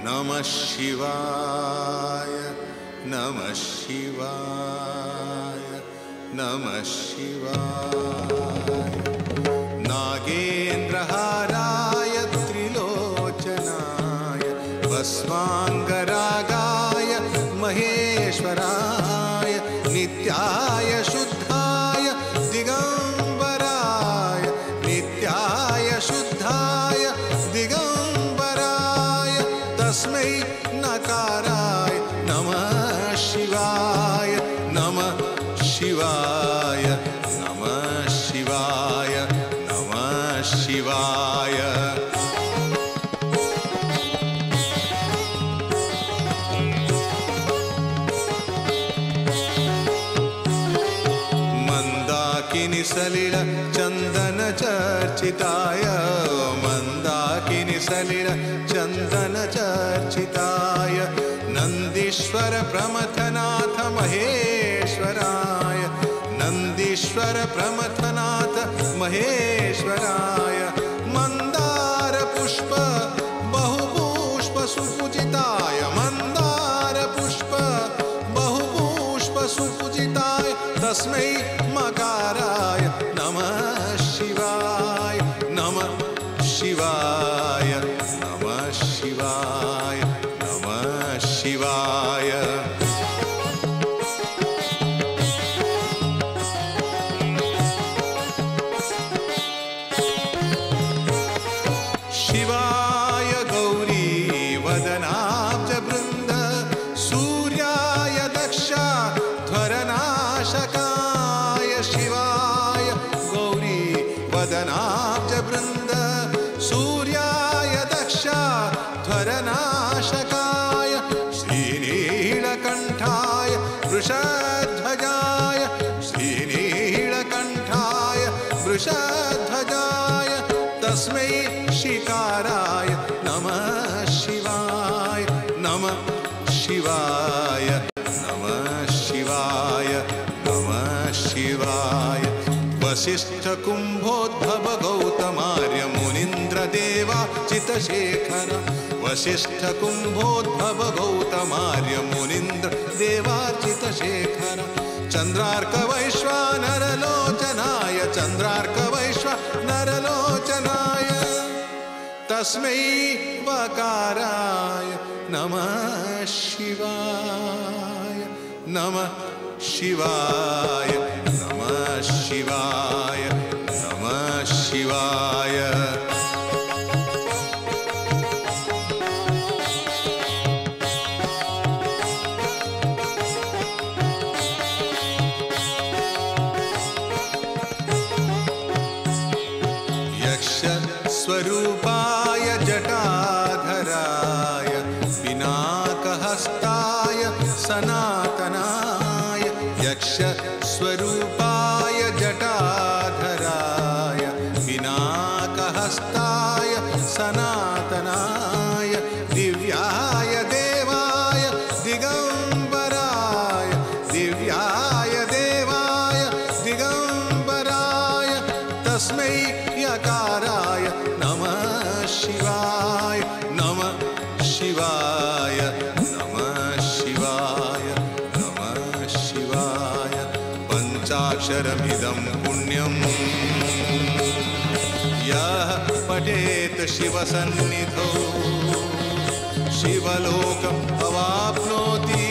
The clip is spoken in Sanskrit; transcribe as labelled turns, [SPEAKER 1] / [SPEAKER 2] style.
[SPEAKER 1] नमः शिवाय नमः शिवाय नमः शिवाय नागेन्द्रहाराय त्रिलोचनाय भस्मांगरागाय महेश्वराय नित्याय शुद्धाय दिगंबराय नित्याय शुद्धाय दिगंबराय तस्मै नकाराय नमः शिवाय नमः शिवाय नमः शिवाय नमः शिवाय मंदाकिनी सलिल चंदन चर्चिताय मंदाकिनी सलिल चंदन चर्चिताय नंदीश्वर प्रमथनाथ महेश्वराय नंदीश्वर प्रमथनाथ महेश्वराय मंदार पुष्प बहुपुष्प सुपूजिताय मंदार पुष्प बहुपुष्प सुपूजिताय तस्मै मकाराय नमः शिवाय नमः शिवाय नमः शिवाय नमः शिवाय शिवाय गौरी वदनाब्ज वृंद सूर्याय दक्ष ध्वरनाशकाय शिवाय गौरी वदनाब्ज वृंद सूर्याय दक्ष ध्वरनाशकाय श्रीनीलकंठाय वृषध्वजाय श्रीनीलकंठाय वृषध्वजाय तस्मै शिकाराय नमः शिवाय नमः शिवाय नमः शिवाय नमः शिवाय वसिष्ठ कुंभोद्भव गौतमार्य मुनीन्द्र देवा चितशेखर वसिष्ठ कुंभोद्भव गौतमार्य मुनीन्द्र देवा चितशेखर चंद्रार्क वैश्वानर लोचनाय चंद्रार्क वैश्वानर लोचनाय तस्मै वकाराय नमः शिवाय नमः शिवाय नमः शिवाय नमः शिवाय स्वरूपाय जटाधराय पिनाकहस्ताय सनातनाय यक्ष स्वरूपाय जटाधराय पिनाकहस्ताय सनातनाय दिव्याय देवाय दिगंबराय दिव्याय देवाय दिगंबराय तस्मै यकाराय नमः शिवाय नमः शिवाय नमः शिवाय नमः शिवाय पंचाक्षरमिदं पुण्यं यः पठेत् शिवसन्निधौ शिवलोकम् अवाप्नोति